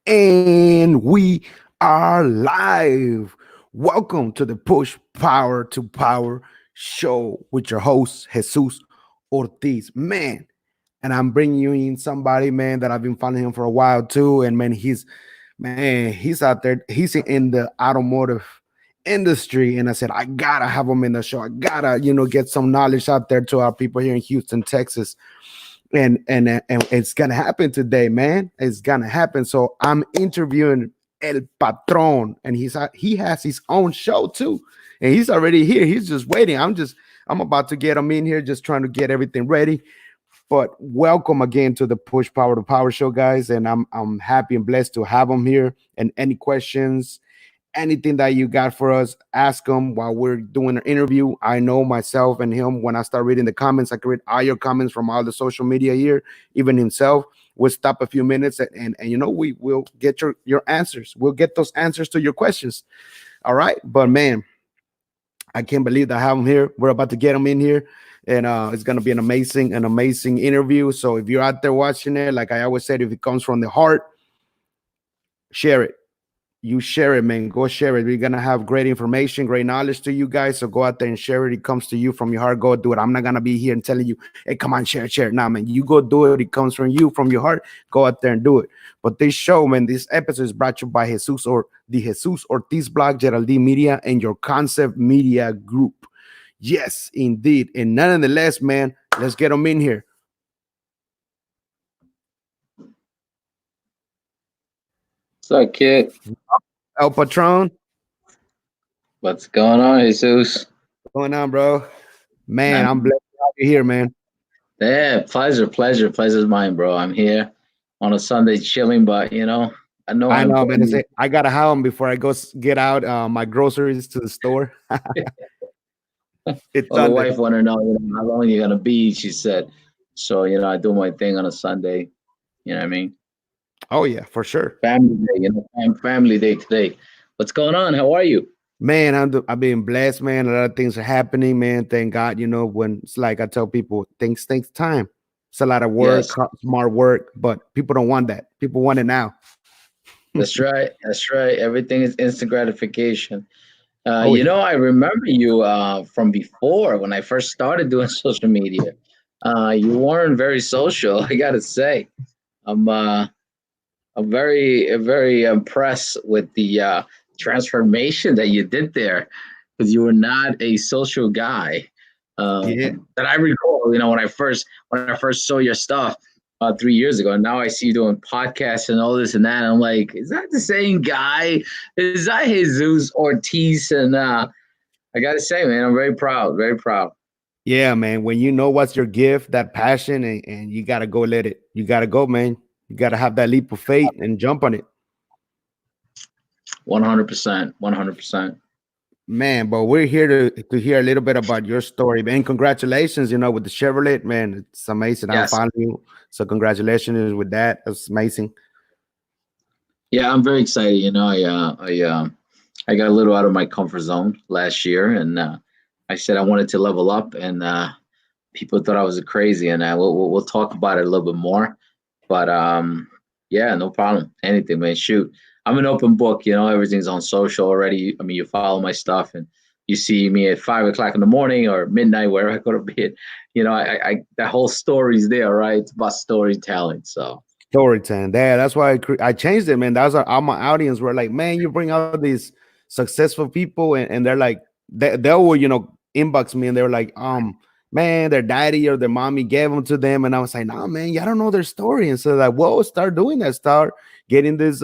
And we are live. Welcome to the Push Power to Power show with your host, Jesus Ortiz. Man, and I'm bringing you in somebody, man, that I've been following him for a while too. And he's out there. He's in the automotive industry. And I said, I gotta have him in the show. I gotta, get some knowledge out there to our people here in Houston, Texas, and it's gonna happen today, man. It's gonna happen. So I'm interviewing El Patron, and he has his own show too, and he's already here. He's just waiting. I'm about to get him in here, just trying to get everything ready. But welcome again to the Push Power to Power show, guys, and I'm happy and blessed to have him here. And any questions, anything that you got for us, ask them while we're doing an interview. I know myself and him, when I start reading the comments, I can read all your comments from all the social media here, even himself. We'll stop a few minutes and we will get your answers. We'll get those answers to your questions. All right. But man, I can't believe that I have him here. We're about to get him in here. And it's gonna be an amazing interview. So if you're out there watching it, like I always said, if it comes from the heart, share it. You share it, man. Go share it. We're gonna have great information, great knowledge to you guys. So go out there and share it. It comes to you from your heart. Go do it. I'm not gonna be here and telling you, hey, come on, share it. Nah, man. You go do it. It comes from you, from your heart. Go out there and do it. But this show, man, this episode is brought to you by Jesus or the Jesus Ortiz blog, Yeraldy Media, and your Concept Media Group. Yes, indeed. And nonetheless, man, let's get them in here. What's up, kid? El Patron, What's going on, Jesus? what's going on, bro? Man, I'm I'm blessed to have you here, man. yeah, pleasure's mine, bro. I'm here on a Sunday chilling, but I know I how know, man. important I gotta have them before I go get out my groceries to the store. It's well, the Sunday. wife want to know, how long you're gonna be. She said, so I do my thing on a Sunday. You know what I mean? Oh yeah, for sure, Family day, family day today. What's going on? How are you? man. I've been blessed, man. A lot of things are happening, man. Thank God. When it's like I tell people, things takes time. It's a lot of work, Yes, smart work, but people don't want that. People want it now. that's right. That's right. Everything is instant gratification. Oh yeah. I remember you from before when I first started doing social media. You weren't very social, I gotta say. I'm uh, I'm very impressed with the transformation that you did there, because you were not a social guy. Yeah. That I recall, when I first saw your stuff 3 years ago, and now I see you doing podcasts and all this and that. And I'm like, is that the same guy? Is that Jesus Ortiz? And I gotta say, man, I'm very proud, very proud. Yeah, man. When you know what's your gift, that passion, and you gotta go let it. You gotta go, man. You gotta have that leap of faith and jump on it. 100%, 100%. Man, but we're here to hear a little bit about your story, man. Congratulations, with the Chevrolet, man. It's amazing. I'm Yes. following you. So congratulations with that. That's amazing. Yeah, I'm very excited. I got a little out of my comfort zone last year, and I said I wanted to level up, and people thought I was crazy, and we'll talk about it a little bit more. But yeah, no problem. Anything, man. Shoot, I'm an open book. Everything's on social already. I mean, you follow my stuff, and you see me at 5 o'clock in the morning or midnight, wherever I go to bed. I that whole story's there, right? It's about storytelling. So Storytelling. That's why I changed it, man. That's all my audience were like, man, you bring out these successful people, and they're like, they will, inbox me, and they were like, man, their daddy or their mommy gave them to them, and I was like, nah, man, y'all don't know their story, and so like, whoa, start doing that, start getting these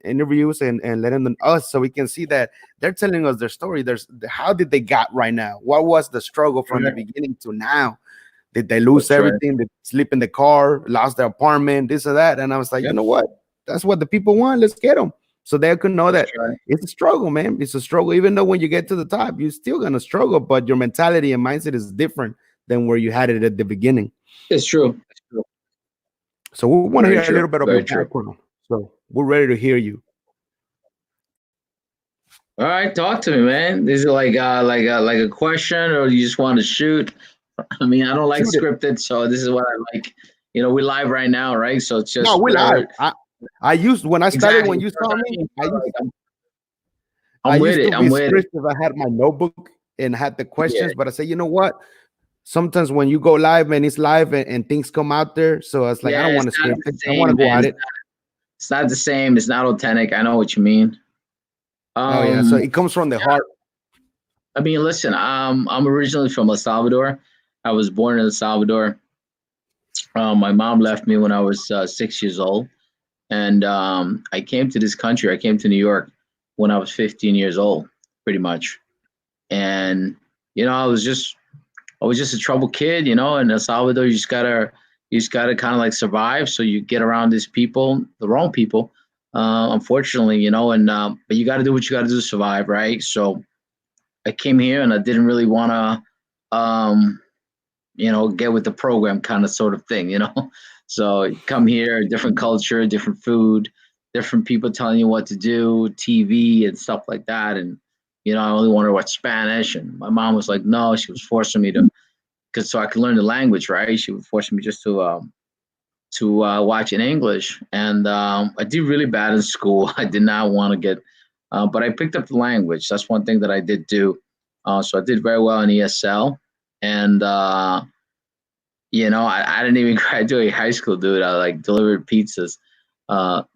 interviews and letting them us so we can see that they're telling us their story. There's how did they got right now? What was the struggle from the beginning to now? Did they lose that's right. everything? Did they sleep in the car, lost their apartment, this or that? And I was like, you Yep, know what? That's what the people want. Let's get them. So they could know that's that right. it's a struggle, man. It's a struggle. Even though when you get to the top, you're still gonna struggle, but your mentality and mindset is different than where you had it at the beginning. It's true. It's true. So we want to Very hear a little true. bit of your Very true. background. So we're ready to hear you. All right, talk to me, man. Is it like a question, or you just want to shoot? I mean, I don't like Shoot it. scripted, so this is what I like. We live right now, right? So it's No, just we live. whatever. I used when I started Exactly. when So you that's saw what I me, mean. I So, used like, I I'm with used to it. be I'm with it. scripted. I had my notebook and had the Yeah. questions, but I said, you know what? Sometimes when you go live and it's live and things come out there, so it's like I Yeah, don't it's want to not script the it. I want to same, go man. at it. It's not the same. It's not authentic. I know what you mean. Oh yeah, so Um, it comes from the heart. I mean, listen, I'm originally from El Salvador. I was born in El Salvador. My mom left me when I was 6 years old, and I came to this country. I came to New York when I was 15 years old, pretty much. And I was just a troubled kid, In El Salvador, you just gotta kind of like survive. So you get around these people, the wrong people, unfortunately, and but you got to do what you got to do to survive, right? So I came here and I didn't really want to, get with the program kind of sort of thing. So you come here, different culture, different food, different people telling you what to do, TV and stuff like that. And, I only wanted to watch Spanish. And my mom was like, no, she was forcing me to, because so I could learn the language, right? She was forcing me just to watch in English. And I did really bad in school. I did not want to get, but I picked up the language. That's one thing that I did do. So I did very well in ESL. And, I didn't even graduate high school, dude. I like delivered pizzas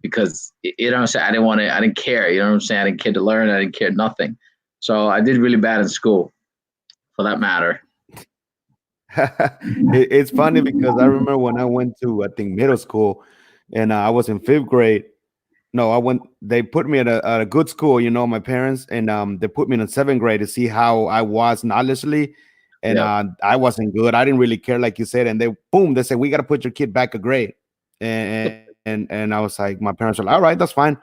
because, you know what I'm saying? I didn't care. You know what I'm saying? I didn't care to learn. I didn't care nothing. So I did really bad in school for that matter. It's funny because I remember when I went to I think middle school, and I was in fifth grade. No, I went. They put me at a good school, my parents, and they put me in seventh grade to see how I was knowledgeably, and Yeah. I wasn't good. I didn't really care, like you said, and they boom, they said we got to put your kid back a grade, and I was like, my parents were like, all right, that's fine.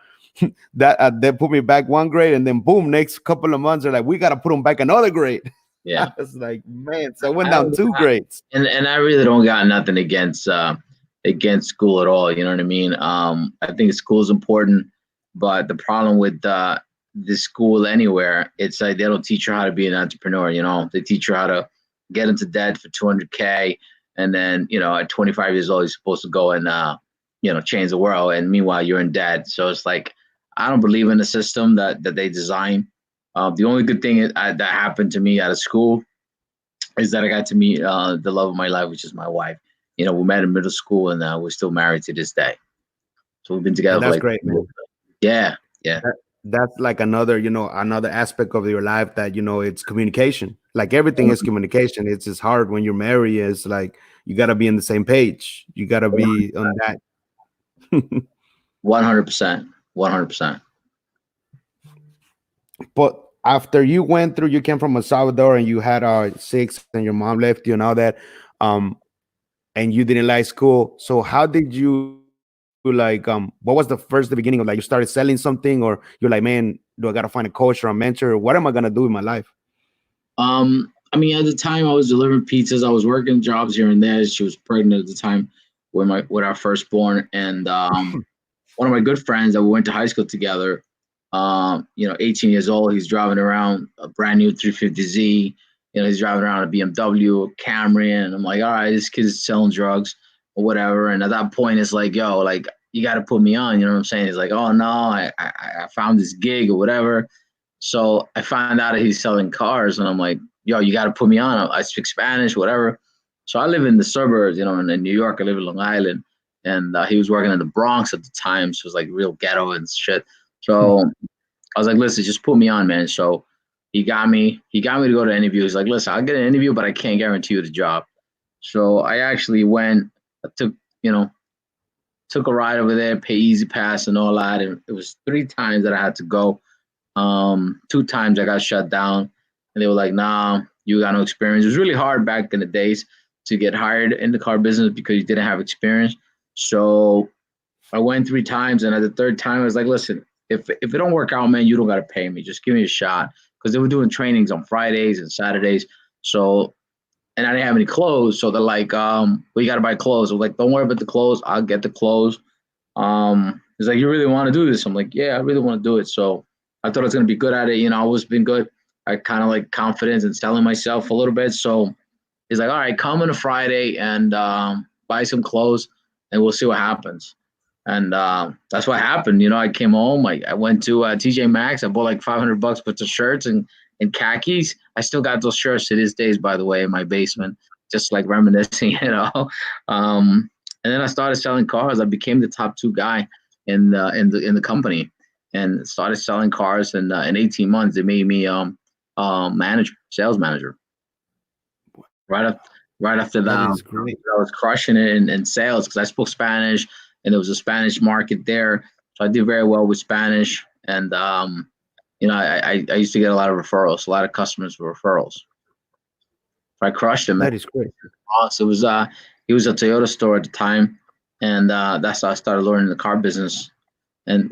That they put me back one grade, and then boom, next couple of months they're like, we got to put them back another grade. I Yeah. was like, man, so I went I down don't two grades. and I really don't got nothing against school at all. You know what I mean? I think school is important, but the problem with the school anywhere, it's like they don't teach you how to be an entrepreneur. They teach you how to get into debt for 200K, and then at 25 years old, you're supposed to go and change the world, and meanwhile you're in debt. So it's like I don't believe in the system that they design. The only good thing that happened to me out of school is that I got to meet the love of my life, which is my wife. We met in middle school, and we're still married to this day. So we've been together And for that's like, great, man. yeah, yeah, That's like another, another aspect of your life that, it's communication. Like everything is communication. It's just hard when you're married. It's like you got to be on the same page. You got to be on that. 100%, 100%. But after you went through, you came from El Salvador and you had six, and your mom left you and all that, um, and you didn't like school. So how did you like? What was the beginning of, like, you started selling something, or you're like, man, do I got to find a coach or a mentor? Or what am I gonna do in my life? I mean, at the time I was delivering pizzas. I was working jobs here and there. She was pregnant at the time with our firstborn, and one of my good friends that we went to high school together. 18 years old. He's driving around a brand new 350Z. He's driving around a BMW, a Camry, and I'm like, all right, this kid is selling drugs or whatever. And at that point, it's like, yo, like you got to put me on. You know what I'm saying? He's like, oh no, I found this gig or whatever. So I found out that he's selling cars, and I'm like, yo, you got to put me on. I speak Spanish, whatever. So I live in the suburbs, in New York. I live in Long Island, and he was working in the Bronx at the time, so it was like real ghetto and shit. So I was like, listen, just put me on, man. So he got me to go to an interview. He's like, listen, I'll get an interview, but I can't guarantee you the job. So I actually went, I took a ride over there, pay Easy Pass and all that. And it was 3 times that I had to go. 2 times I got shut down, and they were like, nah, you got no experience. It was really hard back in the days to get hired in the car business because you didn't have experience. So I went 3 times, and at the third time, I was like, listen, if it don't work out, man, you don't gotta pay me. Just give me a shot. Because they were doing trainings on Fridays and Saturdays. So and I didn't have any clothes. So they're like, well, you gotta buy clothes. I was like, don't worry about the clothes, I'll get the clothes. He's like, you really want to do this? I'm like, yeah, I really want to do it. So I thought I was gonna be good at it. I always been good. I kind of like confidence and selling myself a little bit. So he's like, all right, come on a Friday and buy some clothes, and we'll see what happens. And that's what happened. I came home. I went to TJ Maxx. I bought like $500 worth of shirts and khakis. I still got those shirts to this days, by the way, in my basement, just like reminiscing, and then I started selling cars. I became the top two guy in the company, and started selling cars. And in 18 months, they made me manager, sales manager. Right up, right after that, That is great. I was crushing it in sales because I spoke Spanish, and there was a Spanish market there, so I did very well with Spanish. And I used to get a lot of referrals. A lot of customers were referrals. So I crushed it, man. That is great. So it was a Toyota store at the time, and that's how I started learning the car business. And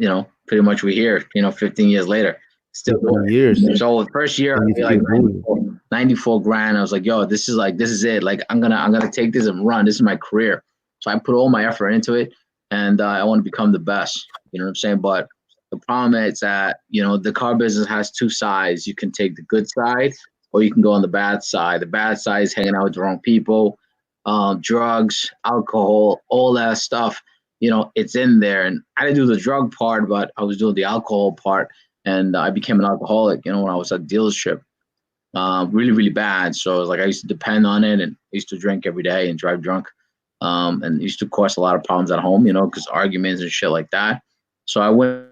pretty much we're here. 15 years later, still 15 doing years, it. So the first year, I and you made like still doing 94 grand. I was like, yo, this is it. Like I'm gonna take this and run. This is my career. So I put all my effort into it, and I want to become the best. You know what I'm saying? But the problem is that the car business has two sides. You can take the good side, or you can go on the bad side. The bad side is hanging out with the wrong people, drugs, alcohol, all that stuff. It's in there. And I didn't do the drug part, but I was doing the alcohol part, and I became an alcoholic. When I was at dealership, really, really bad. So it was like I used to depend on it, and I used to drink every day and drive drunk, and it used to cause a lot of problems at home, because arguments and shit like that. So I went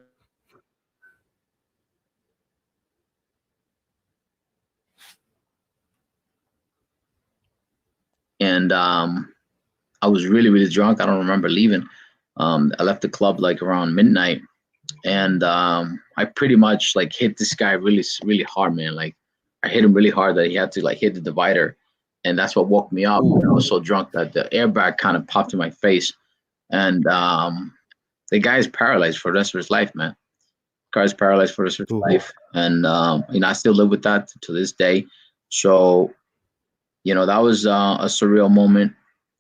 and I was really, really drunk. I don't remember leaving. I left the club like around midnight, and I pretty much like hit this guy really, really hard, man. Like I hit him really hard that he had to like hit the divider, and that's what woke me up. I was so drunk that the airbag kind of popped in my face, and the guy's paralyzed for the rest of his life, man. The guy's paralyzed for the rest of his ooh, life, and I still live with that to this day. So that was a surreal moment.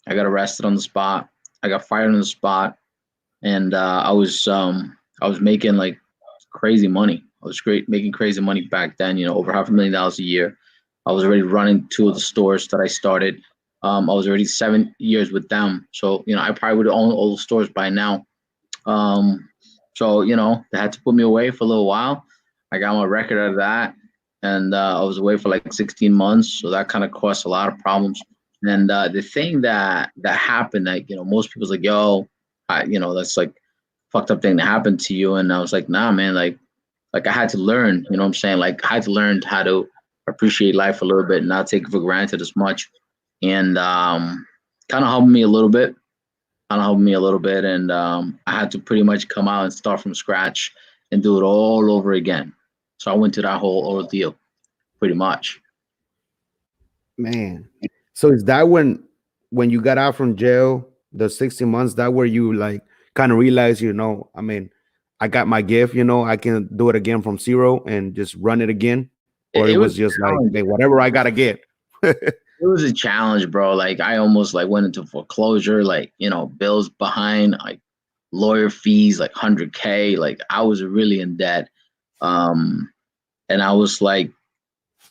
I got arrested on the spot. I got fired on the spot, and I was making like crazy money. I was great making crazy money back then. Over $500,000 a year. I was already running two of the stores that I started. I was already 7 years with them, so I probably would own all the stores by now. Um, so they had to put me away for a little while. I got my record out of that, and I was away for like 16 months. So that kind of caused a lot of problems. And the thing that happened, like most people's like, yo, that's like fucked up thing that happened to you. And I was like, nah, man, like I had to learn. You know what I'm saying? Like I had to learn how to appreciate life a little bit, and not take it for granted as much. And kind of helped me a little bit and I had to pretty much come out and start from scratch and do it all over again. So I went to that whole ordeal, pretty much. man. So is that when you got out from jail, the 60 months, that where you like kind of realize, I mean, I got my gift, I can do it again from zero and just run it again? Or it It was was just a like, challenge. hey, whatever I gotta get. It was a challenge, bro. Like I almost like went into foreclosure, like bills behind, like lawyer fees, like 100K. Like I was really in debt, um, and I was like,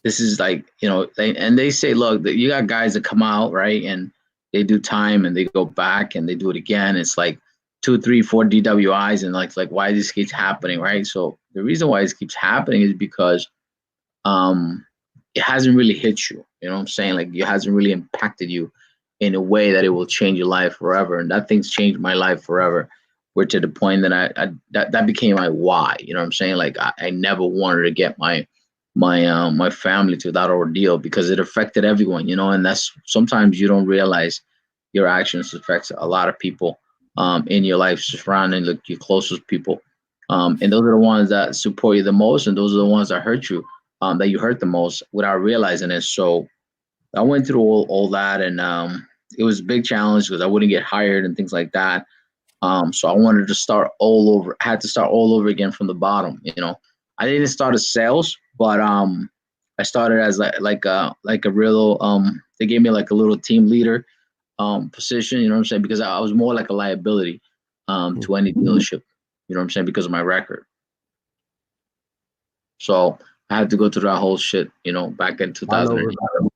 this is like they say, look, that you got guys that come out, right, and they do time and they go back and they do it again. It's like 2 3 4 DWIs, and like why this keeps happening, right? So the reason why this keeps happening is because um it hasn't really hit you. You know what I'm saying? Like it hasn't really impacted you in a way that it will change your life forever. And that thing's changed my life forever. We're to the point that that became my why. You know what I'm saying? Like I never wanted to get my family to that ordeal because it affected everyone, and that's sometimes you don't realize your actions affects a lot of people in your life surrounding like your closest people. And those are the ones that support you the most, and those are the ones that hurt you, that you hurt the most without realizing it. So I went through all that, and it was a big challenge because I wouldn't get hired and things like that. So I wanted to start all over. Had to start all over again from the bottom. I didn't start as sales, but I started as like a real They gave me like a little team leader position. You know what I'm saying? Because I was more like a liability to any dealership. You know what I'm saying? Because of my record. So I had to go through that whole shit. Back in All 2008. over.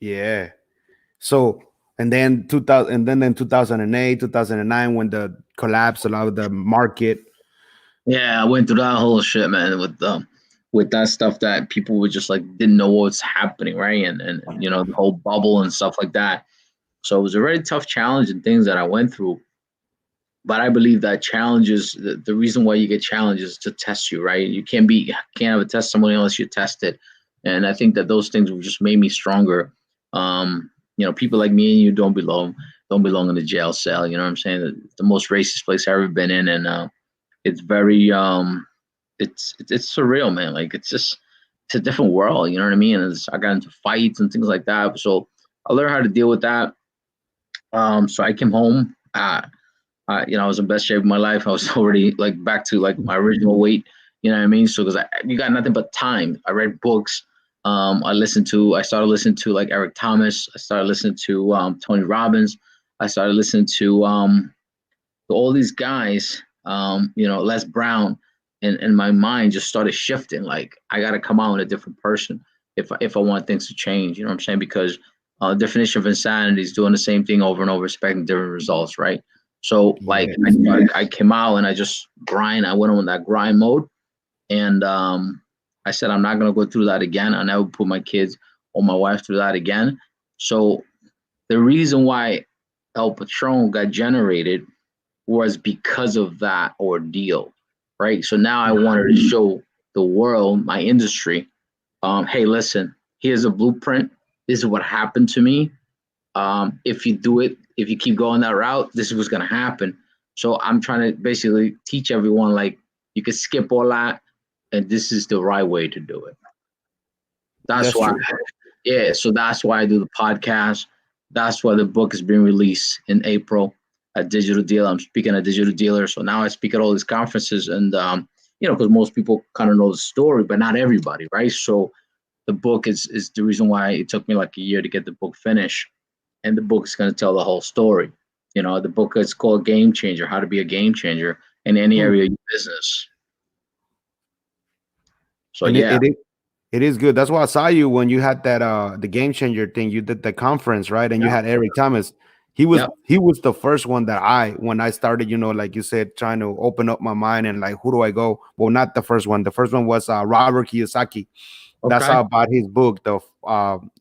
Yeah. So And then 2000, and then in 2008, 2009, when the collapse of the market. Yeah, I went through that whole shit, man, with that stuff that people were just like didn't know what's happening, right? And you know, the whole bubble and stuff like that. So it was a very tough challenge and things that I went through. But I believe that challenges, the reason why you get challenges is to test you, right? Can't have a test someone unless you test it. And I think that those things just made me stronger. You know, people like me and you don't belong in the jail cell. You know what I'm saying? The most racist place I've ever been in, and it's very it's surreal, man. Like it's a different world. You know what I mean? And I got into fights and things like that. So I learned how to deal with that. So I came home. You know, I was in best shape of my life. I was already like back to like my original weight. You know what I mean? So because you got nothing but time. I read books. I started listening to like Eric Thomas. I started listening to Tony Robbins. I started listening to all these guys. You know, Les Brown, and my mind just started shifting. Like I got to come out with a different person if I want things to change. You know what I'm saying? Because definition of insanity is doing the same thing over and over, expecting different results, right? So like Yes. I came out and I just grind. I went on that grind mode, and I said I'm not gonna go through that again. I never put my kids or my wife through that again. So the reason why El Patron got generated was because of that ordeal, right? So now I wanted to show the world, my industry, hey, listen, here's a blueprint. This is what happened to me. If you do it, if you keep going that route, this is what's gonna happen. So I'm trying to basically teach everyone like you can skip all that, and this is the right way to do it. That's That's why, true. yeah. So that's why I do the podcast. That's why the book is being released in April at Digital Dealer. I'm speaking at Digital Dealer, so now I speak at all these conferences, and you know, because most people kind of know the story, but not everybody, right? So the book is the reason why it took me like a year to get the book finished, and the book is going to tell the whole story. You know, the book is called Game Changer: How to Be a Game Changer in Any Hmm. Area of your business. So And yeah, it is good. That's why I saw you when you had that the game changer thing. You did the conference, right? And you yeah, had Eric Thomas. yeah, He was the first one that when I started, you know, like you said, trying to open up my mind and like who do I go? Well, not the first one. The first one was Robert Kiyosaki. That's okay, how about his book, the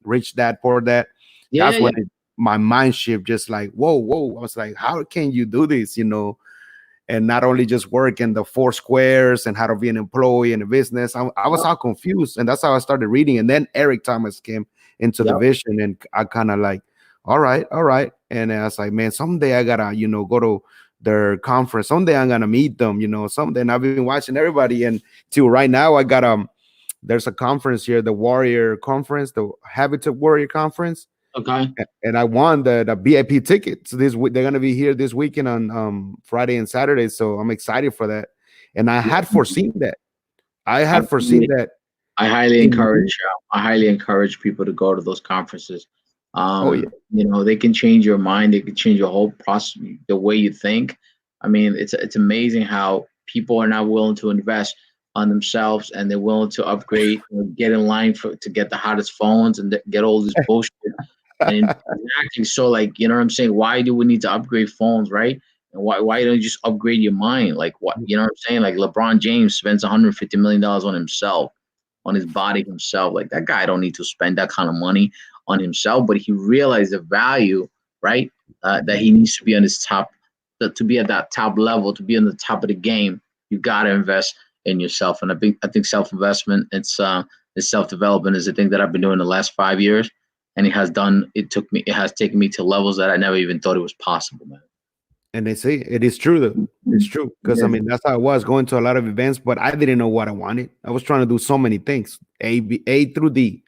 Rich Dad Poor Dad. yeah, yeah, That's when yeah, my mind shift just like whoa. I was like, how can you do this? You know, and not only just work in the four squares and how to be an employee in a business. I was yep, all confused, and that's how I started reading. And then Eric Thomas came into the yep, vision, and I kind of like, all right. And I was like, man, someday I gotta, you know, go to their conference. Someday I'm gonna meet them, you know. Someday, and I've been watching everybody, and till right now, I got there's a conference here, the Warrior Conference, the Habitat Warrior Conference, okay. and I won the VIP tickets this week. They're gonna be here this weekend on Friday and Saturday, so I'm excited for that. And I had Yeah, foreseen that. I I had foreseen highly, that I highly in encourage you. I highly encourage people to go to those conferences. Oh yeah, You know, they can change your mind. They can change your whole process, the way you think. I mean, it's amazing how people are now willing to invest on themselves, and they're willing to upgrade, you know, get in line to get the hottest phones and get all this bullshit. And exactly, so like, you know what I'm saying? Why do we need to upgrade phones, right? And why don't you just upgrade your mind? Like what, you know what I'm saying? Like LeBron James spends $150 million on himself, on his body himself. Like that guy don't need to spend that kind of money on himself, but he realized the value, right? That he needs to be on his top, to be at that top level, to be on the top of the game. You gotta invest in yourself, and I think self investment, it's self development is the thing that I've been doing the last 5 years, and it has taken me to levels that I never even thought it was possible, man. and they say it is true though. It's true because I Yeah, mean that's how I was going to a lot of events, but I didn't know what I wanted. I was trying to do so many things, A through D.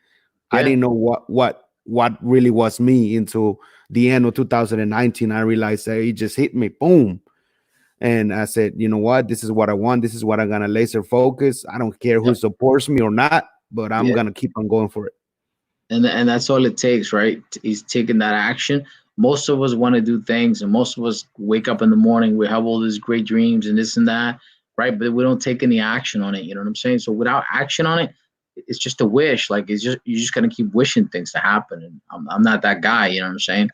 I yeah, didn't know what really was me until the end of 2019. I realized that it just hit me, boom. And I said, you know what? This is what I want. This is what I'm gonna laser focus. I don't care who yeah, supports me or not, but I'm yeah. gonna keep on going for it. And that's all it takes, right? He's taking that action. Most of us want to do things, and most of us wake up in the morning, we have all these great dreams and this and that, right? But we don't take any action on it. You know what I'm saying? So without action on it, it's just a wish. Like it's just you're just gonna keep wishing things to happen. And I'm not that guy. You know what I'm saying?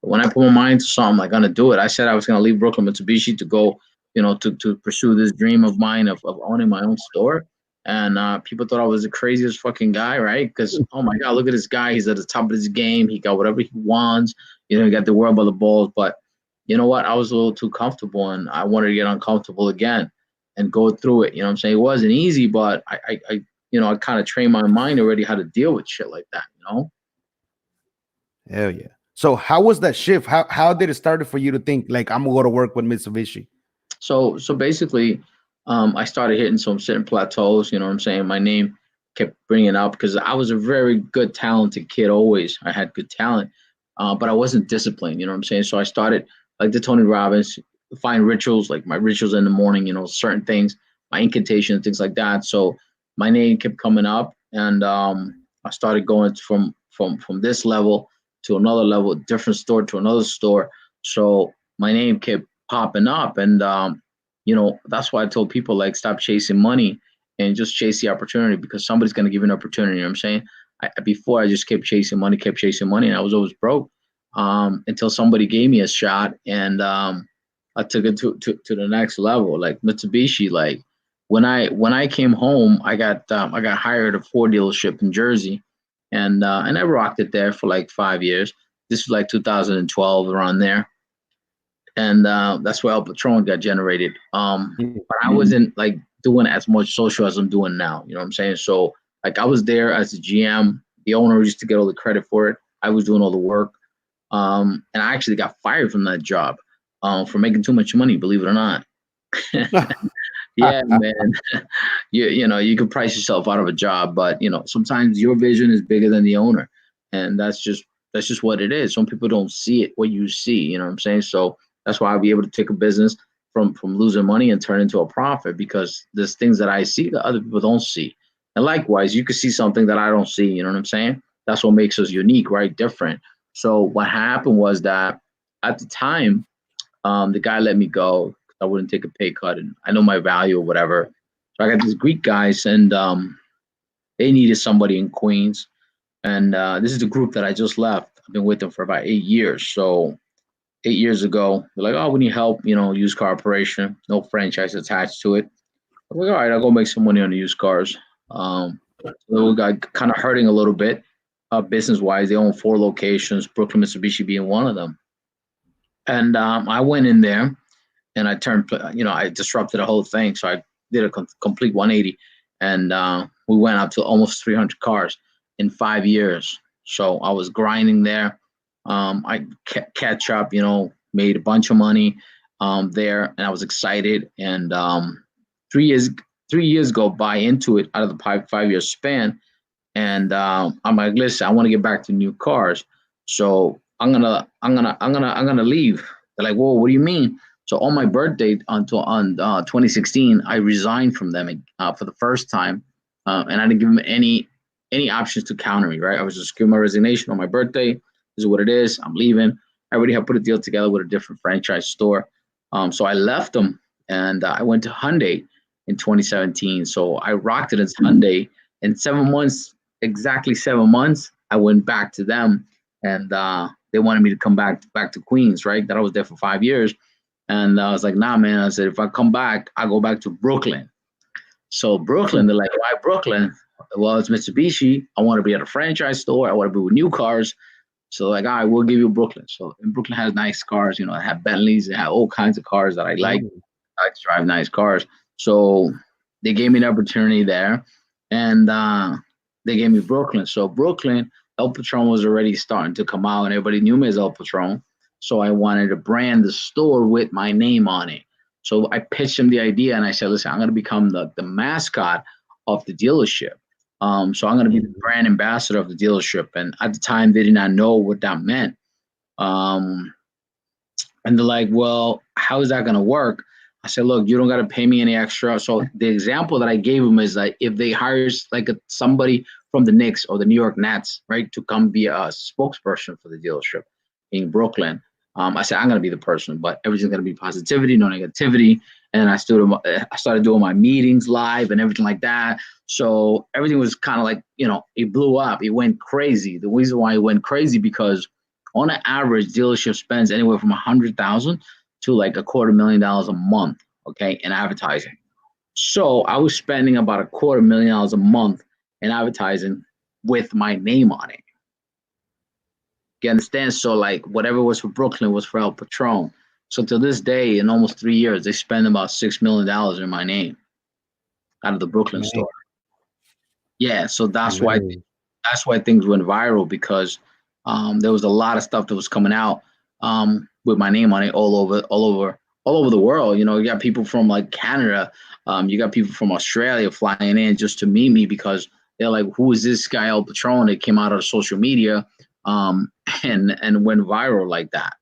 When I put my mind to something, I'm gonna do it. I said I was gonna leave Brooklyn Mitsubishi to go, to pursue this dream of mine of owning my own store. And people thought I was the craziest fucking guy, right? Because oh my god, look at this guy. He's at the top of his game. He got whatever he wants. He got the world by the balls. But you know what? I was a little too comfortable, and I wanted to get uncomfortable again and go through it. You know what I'm saying? It wasn't easy, but I kind of trained my mind already how to deal with shit like that. Hell yeah. So how was that shift? How did it start for you to think like I'm gonna go to work with Mitsubishi? So basically, I started hitting some certain plateaus. You know what I'm saying? My name kept bringing up because I was a very good, talented kid. Always, I had good talent, but I wasn't disciplined. You know what I'm saying? So I started like the Tony Robbins, find rituals, like my rituals in the morning. Certain things, my incantation, things like that. So my name kept coming up, and I started going from this level to another level, different store to another store. So my name kept popping up, and that's why I told people like stop chasing money and just chase the opportunity, because somebody's going to give you an opportunity. You know what I'm saying? Before I just kept chasing money, and I was always broke, until somebody gave me a shot, and I took it to the next level. Like Mitsubishi, like when I came home, I got hired at a Ford dealership in Jersey, and I rocked it there for like 5 years. This was like 2012, around there, and that's where El Patronn got generated. But I wasn't like doing as much social as I'm doing now. You know what I'm saying? So like I was there as a GM. The owner used to get all the credit for it. I was doing all the work, and I actually got fired from that job for making too much money. Believe it or not. Yeah, man. You can price yourself out of a job, but sometimes your vision is bigger than the owner, and that's just what it is. Some people don't see it what you see. You know what I'm saying? So that's why I'll be able to take a business from losing money and turn into a profit, because there's things that I see that other people don't see, and likewise, you can see something that I don't see. You know what I'm saying? That's what makes us unique, right? Different. So what happened was that at the time, the guy let me go. I wouldn't take a pay cut, and I know my value or whatever. So I got these Greek guys, and they needed somebody in Queens. And this is the group that I just left. I've been with them for about 8 years. So 8 years ago, they're like, "Oh, we need help. Used car operation, no franchise attached to it." I'm like, "All right, I'll go make some money on the used cars." So we got kind of hurting a little bit, business wise. They own 4 locations, Brooklyn Mitsubishi being one of them. And I went in there, and I disrupted the whole thing. So I did a complete 180, and we went up to almost 300 cars in 5 years. So I was grinding there. I catch up, made a bunch of money there, and I was excited. And 3 years, 3 years go by into it out of the 5 year span, and I'm like, listen, I want to get back to new cars, so I'm gonna leave. They're like, whoa, what do you mean? So on my birthday, on 2016, I resigned from them for the first time, and I didn't give them any options to counter me. Right, I was just giving my resignation on my birthday. This is what it is. I'm leaving. I already have put a deal together with a different franchise store, so I left them, and I went to Hyundai in 2017. So I rocked it as Hyundai. In 7 months, exactly 7 months, I went back to them, and they wanted me to come back to Queens. Right, that I was there for 5 years. And I was like, nah, man. I said, if I come back, I go back to Brooklyn. So Brooklyn, they're like, why Brooklyn? Well, it's Mitsubishi. I want to be at a franchise store. I want to be with new cars. So like, all right, we'll give you Brooklyn. So and Brooklyn has nice cars. I have Bentleys. They have all kinds of cars that I like. I like to drive nice cars. So they gave me an opportunity there, and they gave me Brooklyn. So Brooklyn, El Patronn was already starting to come out, and everybody knew me as El Patronn. So I wanted to brand the store with my name on it. So I pitched him the idea, and I said, listen, I'm going to become the mascot of the dealership. So I'm going to be the brand ambassador of the dealership. And at the time, they did not know what that meant. And they're like, well, how is that going to work? I said, look, you don't got to pay me any extra. So the example that I gave him is that if they hire like somebody from the Knicks or the New York Nets, right, to come be a spokesperson for the dealership in Brooklyn, I said, I'm going to be the person, but everything's going to be positivity, no negativity. And I started doing my meetings live and everything like that. So everything was kind of like, it blew up. It went crazy. The reason why it went crazy because On an average, dealership spends anywhere from 100,000 to like $250,000 a month, okay, in advertising. So I was spending about $250,000 a month in advertising with my name on it. You understand? So like whatever was for Brooklyn was for El Patronn. So to this day, in almost 3 years, they spend about $6 million in my name out of the Brooklyn Man, store. Yeah, so man. that's why things went viral because there was a lot of stuff that was coming out with my name on it all over the world. You know, you got people from like Canada, you got people from Australia flying in just to meet me because they're like, "Who is this guy El Patronn?" That came out of social media um, and went viral like that.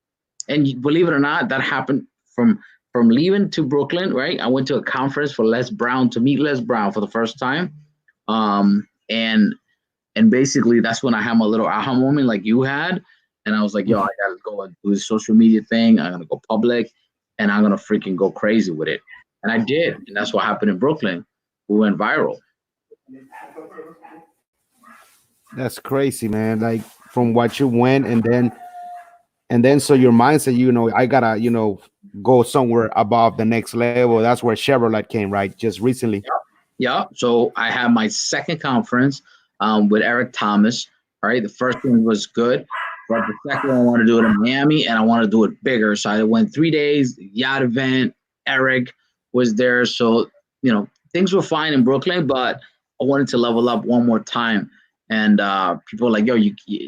And believe it or not, that happened from leaving to Brooklyn. Right, I went to a conference for Les Brown to meet Les Brown for the first time, and basically that's when I had my little aha moment like you had. And I was like, yo, I gotta go and do this social media thing. I'm gonna go public and I'm gonna freaking go crazy with it. And I did. And that's what happened in Brooklyn. We went viral. That's crazy, man. Like from what you went, and then so your mindset, I gotta, go somewhere above the next level. That's where Chevrolet came, right? Just recently. Yeah. So I had my second conference with Eric Thomas. All right. The first one was good, but the second one I want to do it in Miami and I want to do it bigger. So I went 3 days, yacht event. Eric was there. So, things were fine in Brooklyn, but I wanted to level up one more time. And people were like, yo,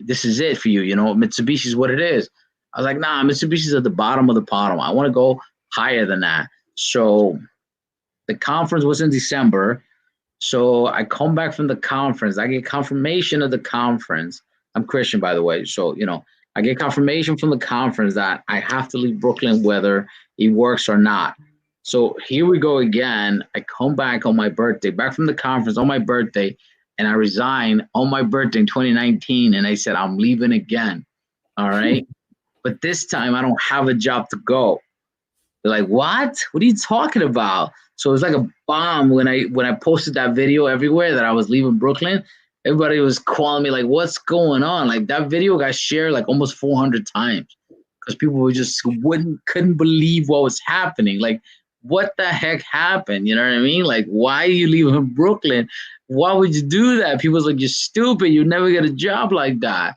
this is it for you. Mitsubishi's what it is. I was like, nah, Mitsubishi's at the bottom of the bottom. I want to go higher than that. So the conference was in December. So I come back from the conference. I get confirmation of the conference. I'm Christian, by the way. So, I get confirmation from the conference that I have to leave Brooklyn whether it works or not. So here we go again. I come back on my birthday, back from the conference on my birthday, and I resign on my birthday in 2019. And I said, I'm leaving again. All right. But this time I don't have a job to go. They're like, what? What are you talking about? So it was like a bomb when I posted that video everywhere that I was leaving Brooklyn. Everybody was calling me like, what's going on? Like that video got shared like almost 400 times because people were just couldn't believe what was happening. Like, what the heck happened? You know what I mean? Like, why are you leaving Brooklyn? Why would you do that? People was like, you're stupid. You never get a job like that.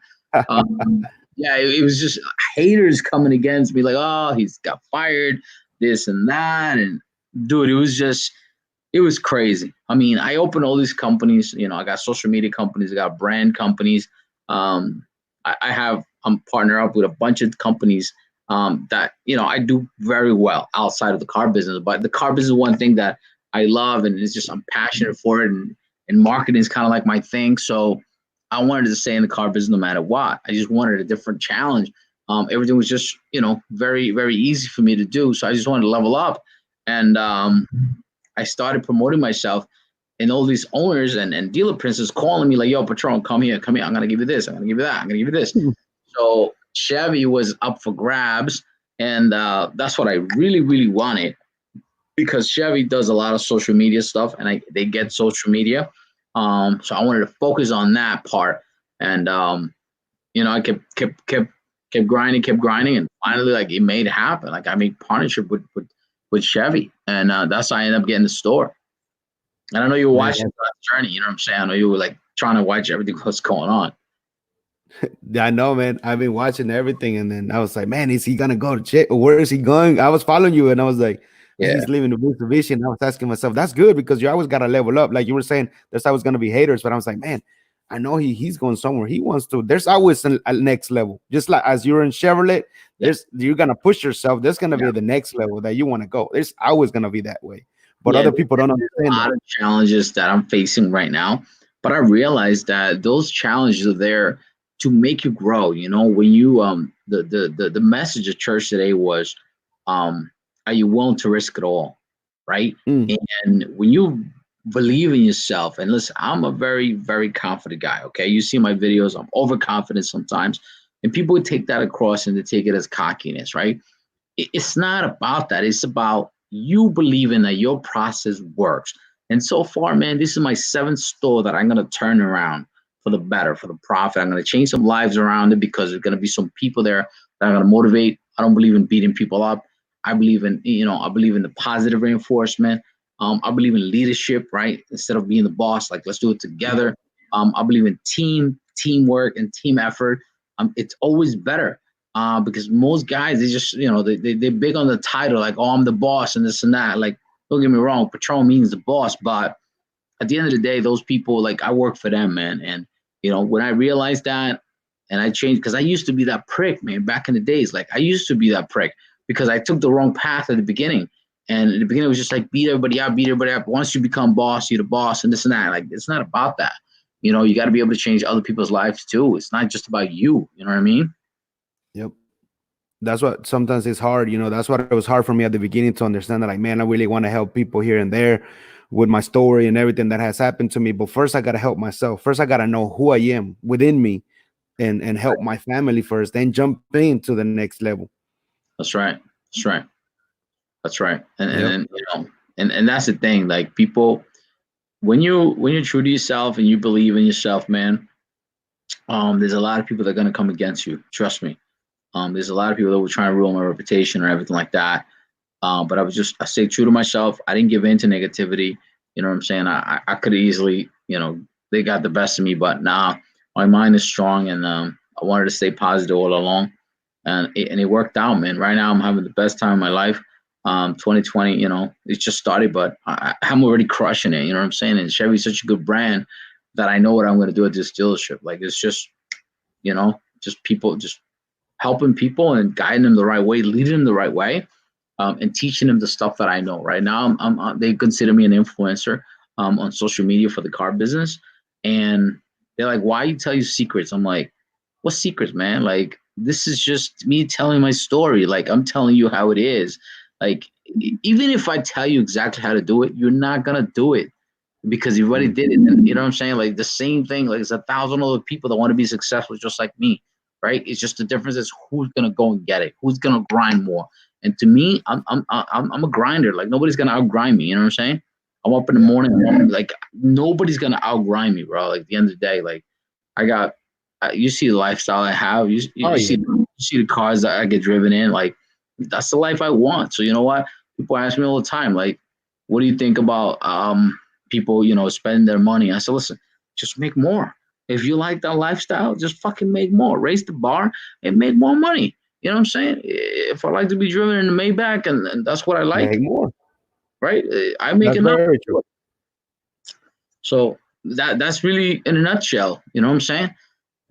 Yeah, it was just haters coming against me like, oh, he's got fired, this and that. And dude, it was crazy. I mean, I opened all these companies, I got social media companies, I got brand companies. I'm partnered up with a bunch of companies that, I do very well outside of the car business. But the car business is one thing that I love and it's just I'm passionate for it. And marketing is kind of like my thing. So I wanted to stay in the car business no matter what. I just wanted a different challenge. Everything was just, very, very easy for me to do. So I just wanted to level up. And I started promoting myself. And all these owners and dealer princes calling me like, yo, Patronn, come here. I'm going to give you this. I'm going to give you that. I'm going to give you this. So Chevy was up for grabs. And that's what I really, really wanted because Chevy does a lot of social media stuff and they get social media. So I wanted to focus on that part, and I kept grinding, and finally, like it made it happen. Like I made partnership with Chevy, and that's how I ended up getting the store. And I know you were watching that journey. You know what I'm saying? I know you were like trying to watch everything what's going on. I know, man. I've been watching everything, and then I was like, man, is he gonna go to check? Or where is he going? I was following you, and I was like, man, Yeah, he's leaving the Mitsubishi. And I was asking myself, that's good because you always gotta level up. Like you were saying, there's always gonna be haters, but I was like, man, I know he's going somewhere. He wants to. There's always a next level. Just like as you're in Chevrolet, you're gonna push yourself. There's gonna be the next level that you want to go. There's always gonna be that way. But other people don't understand a lot of challenges that I'm facing right now. But I realized that those challenges are there to make you grow. When you the message of church today was, are you willing to risk it all? Right. And when you believe in yourself, and listen, I'm a very, very confident guy. Okay. You see my videos, I'm overconfident sometimes. And people would take that across and they take it as cockiness, right? It's not about that. It's about you believing that your process works. And so far, man, this is my 7th store that I'm going to turn around. for the better, for the profit. I'm going to change some lives around it because there's going to be some people there that are going to motivate. I don't believe in beating people up. I believe in, I believe in the positive reinforcement. I believe in leadership, right? Instead of being the boss, like let's do it together. I believe in teamwork, and team effort. It's always better because most guys, they just, they're big on the title, like, oh, I'm the boss and this and that. Like, don't get me wrong, Patron means the boss, but at the end of the day, those people, like, I work for them, man. And when I realized that, and I changed, because I used to be that prick, man, back in the days. Like, I used to be that prick because I took the wrong path at the beginning. And in the beginning, it was just like beat everybody up, beat everybody up. Once you become boss, you're the boss, and this and that. Like, it's not about that. You got to be able to change other people's lives too. It's not just about you. You know what I mean? Yep. That's what sometimes it's hard. That's what it was hard for me at the beginning to understand that, like, man, I really want to help people here and there with my story and everything that has happened to me. But first, I got to help myself. First, I got to know who I am within me, and help my family first, then jump into the next level. That's right. That's right. That's right. And Yep. and and that's the thing. Like, people, when you're true to yourself and you believe in yourself, man, there's a lot of people that are gonna come against you. Trust me. There's a lot of people that were trying to ruin my reputation or everything like that. But I stayed true to myself. I didn't give in to negativity. You know what I'm saying? I could have easily, they got the best of me, but nah, my mind is strong, and I wanted to stay positive all along, and it worked out, man. Right now, I'm having the best time of my life. 2020, it's just started, but I'm already crushing it. You know what I'm saying? And Chevy's such a good brand that I know what I'm going to do at this dealership. Like, it's just, just people, just helping people and guiding them the right way, leading them the right way, and teaching them the stuff that I know. Right now, they consider me an influencer on social media for the car business, and they're like, "Why you tell you secrets?" I'm like, "What secrets, man? Like, this is just me telling my story. Like, I'm telling you how it is. Like, even if I tell you exactly how to do it, you're not gonna do it because you already did it. And you know what I'm saying? Like, the same thing. Like, there's 1,000 other people that want to be successful just like me, right? It's just the difference is who's gonna go and get it, who's gonna grind more. And to me, I'm a grinder. Like, nobody's gonna outgrind me. You know what I'm saying? I'm up in the Yeah. morning. Like, nobody's gonna outgrind me, bro. Like, at the end of the day, like, I got. You see the lifestyle I have. Oh You yeah. see the cars that I get driven in. Like, that's the life I want. So you know what? People ask me all the time, like, what do you think about people, spending their money? I said, listen, just make more. If you like that lifestyle, just fucking make more. Raise the bar and make more money. You know what I'm saying? If I like to be driven in the Maybach and that's what I like, Make more. right? I make That's enough. very true. So that's really in a nutshell. You know what I'm saying?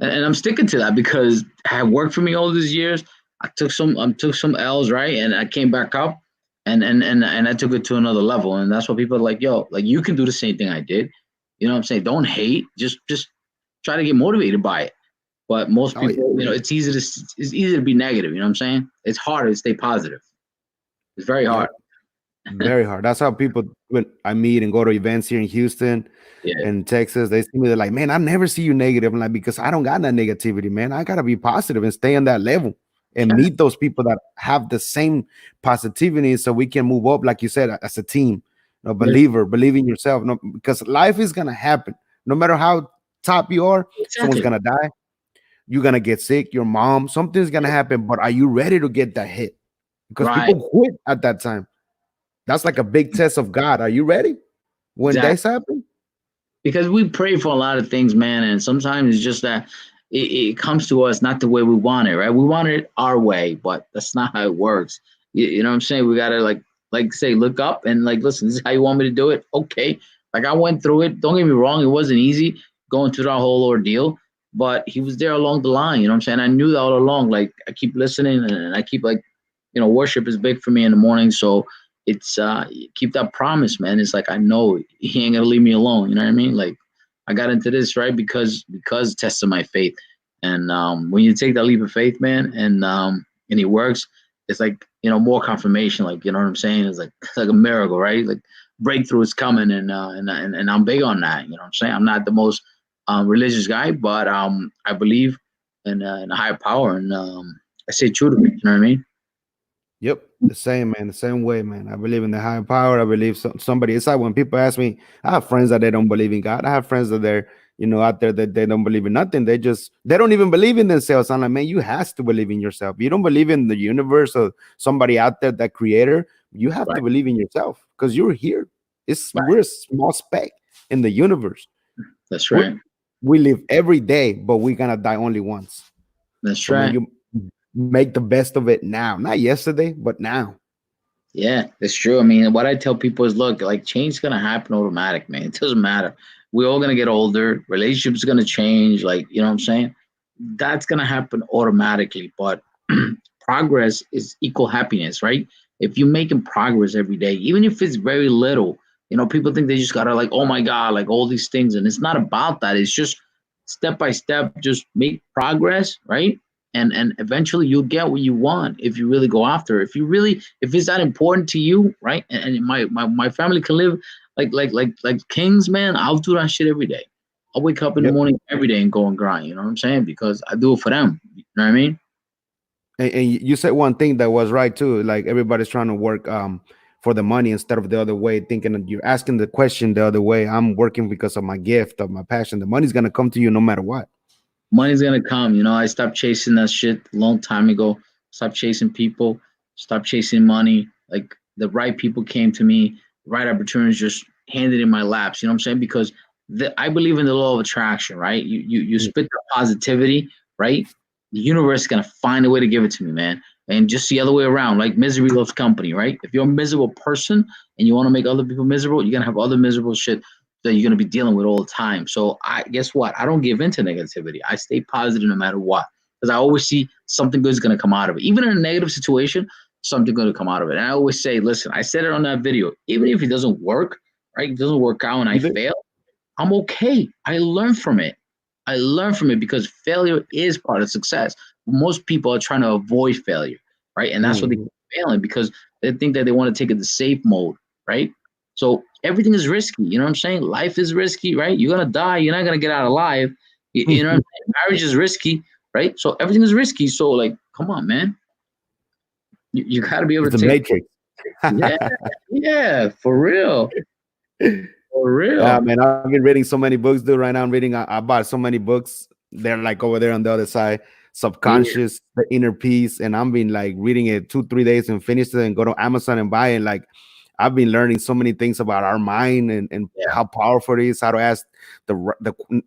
And I'm sticking to that because it had worked for me all these years. I took some L's, right, and I came back up, and I took it to another level. And that's what people are like, yo, like, you can do the same thing I did. You know what I'm saying? Don't hate, just try to get motivated by it. But most Oh yeah. people, it's easy to be negative. You know what I'm saying? It's hard to stay positive. It's very hard. Yep. Very hard. That's how people, when I meet and go to events here in Houston Yeah, and Texas, they see me. They're like, "Man, I never see you negative." I'm like, because I don't got that negativity, man. I gotta be positive and stay on that level and yeah, meet those people that have the same positivity, so we can move up, like you said, as a team. A yeah, believer, believe in yourself. No, because life is gonna happen. No matter how top you are, someone's exactly. gonna die. You're gonna get sick. Your mom, something's gonna happen. But are you ready to get that hit? Because Right, people quit at that time. That's like a big test of God. Are you ready when exactly. this happens? Because we pray for a lot of things, man, and sometimes it's just that it comes to us not the way we want it, right? We want it our way, but that's not how it works. You know what I'm saying? We gotta, like say, look up and, like, listen, this is how you want me to do it. Okay. Like, I went through it. Don't get me wrong, it wasn't easy going through that whole ordeal, but he was there along the line. You know what I'm saying? I knew that all along. Like, I keep listening, and I keep, like, worship is big for me in the morning. So it's keep that promise, man. It's like, I know he ain't gonna leave me alone. You know what I mean? Like, I got into this, right, because testing my faith. And when you take that leap of faith, man, and it works, it's like, more confirmation. Like, you know what I'm saying? It's like a miracle, right? Like, breakthrough is coming, and I'm big on that. You know what I'm saying? I'm not the most religious guy, but I believe in a higher power, and I stay true to it. You know what I mean? Yep, the same, man. The same way, man. I believe in the higher power. I believe somebody. It's like when people ask me, I have friends that they don't believe in God. I have friends that they're out there that they don't believe in nothing. They don't even believe in themselves. I'm like, man, you has to believe in yourself. You don't believe in the universe or somebody out there, that creator. You have to Right. believe in yourself because you're here. We're Right. a small speck in the universe. That's We, right. we live every day, but we're gonna die only once. That's So man, right. you make the best of it now, not yesterday, but now. Yeah, it's true. I mean, what I tell people is, look, like change is gonna happen automatic, man. It doesn't matter. We're all gonna get older. Relationships gonna change. Like, you know what I'm saying? That's gonna happen automatically. But progress is equal happiness, right? If you're making progress every day, even if it's very little, people think they just gotta, like, oh my God, like all these things, and it's not about that. It's just step by step, just make progress, right? And eventually you'll get what you want if you really go after it. If it's that important to you, right? And my family can live like kings, man. I'll do that shit every day. I'll wake up in the Yep. morning every day and go and grind. You know what I'm saying? Because I do it for them. You know what I mean? And you said one thing that was right too. Like everybody's trying to work for the money instead of the other way, thinking that you're asking the question the other way. I'm working because of my gift, of my passion. The money's gonna come to you no matter what. Money's gonna come. I stopped chasing that shit a long time ago. Stop chasing people. Stop chasing money. Like the right people came to me. The right opportunities just handed in my laps. You know what I'm saying? Because I believe in the law of attraction, right? You Mm. spit the positivity, right? The universe is gonna find a way to give it to me, man. And just the other way around, like misery loves company, right? If you're a miserable person and you want to make other people miserable, you're gonna have other miserable shit that you're going to be dealing with all the time. So I guess what? I don't give into negativity. I stay positive no matter what, because I always see something good is going to come out of it. Even in a negative situation, something going to come out of it. And I always say, listen, I said it on that video. Even if it doesn't work, right? It doesn't work out and I You did. fail. I'm okay. I learn from it. I learn from it because failure is part of success. Most people are trying to avoid failure, right? And that's what they Mhm. keep failing because they think that they want to take it the safe mode, right? So everything is risky. You know what I'm saying? Life is risky, right? You're gonna die. You're not gonna get out alive. You know what I'm saying? Marriage is risky, right? So everything is risky. So like, come on, man. You got to be able It's to the take. matrix. Yeah, yeah, for real, for real. Man, I've been reading so many books, dude. Right now, I'm reading. I bought so many books. They're like over there on the other side. Yeah, Subconscious, the inner peace, and I've been like reading it 2 3 days and finish it and go to Amazon and buy it. Like I've been learning so many things about our mind and yeah, how powerful it is. How to ask the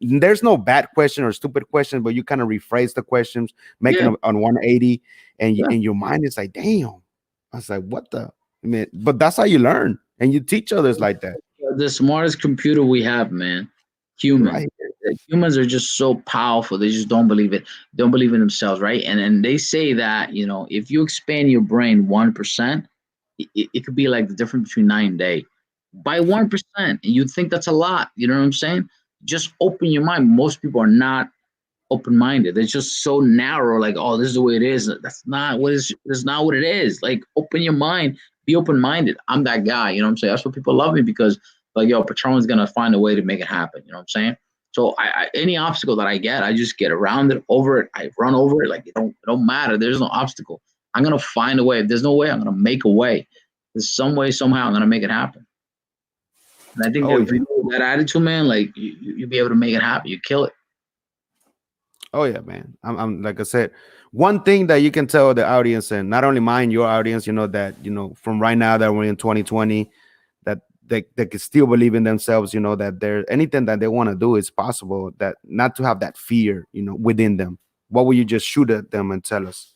there's no bad question or stupid question, but you kind of rephrase the questions, making yeah, them on 180, yeah. and your mind is like, damn. I was like, what the? I mean, but that's how you learn, and you teach others like that, The smartest computer we have, man. Humans. right? Humans are just so powerful. They just don't believe it. Don't believe in themselves, right? And they say that if you expand your brain 1%, it could be like the difference between night and day. By 1%, and you think that's a lot. You know what I'm saying? Just open your mind. Most people are not open minded. It's just so narrow. Like, oh, this is the way it is. That's not what it is. Like, open your mind. Be open minded. I'm that guy. You know what I'm saying? That's what people love me because, like, yo, Patron's gonna find a way to make it happen. You know what I'm saying? So any obstacle that I get, I just get around it, over it. I run over it. Like it don't matter. There's no obstacle. I'm gonna find a way. If there's no way, I'm gonna make a way. There's some way, somehow, I'm gonna make it happen. And I think that Oh if yeah. you do that attitude, man, like you'll be able to make it happen. You kill it. Oh yeah, man. I'm like I said, one thing that you can tell the audience, and not only mine, your audience, that from right now that we're in 2020, that they can still believe in themselves, that there anything that they want to do is possible. That not to have that fear, within them. What will you just shoot at them and tell us?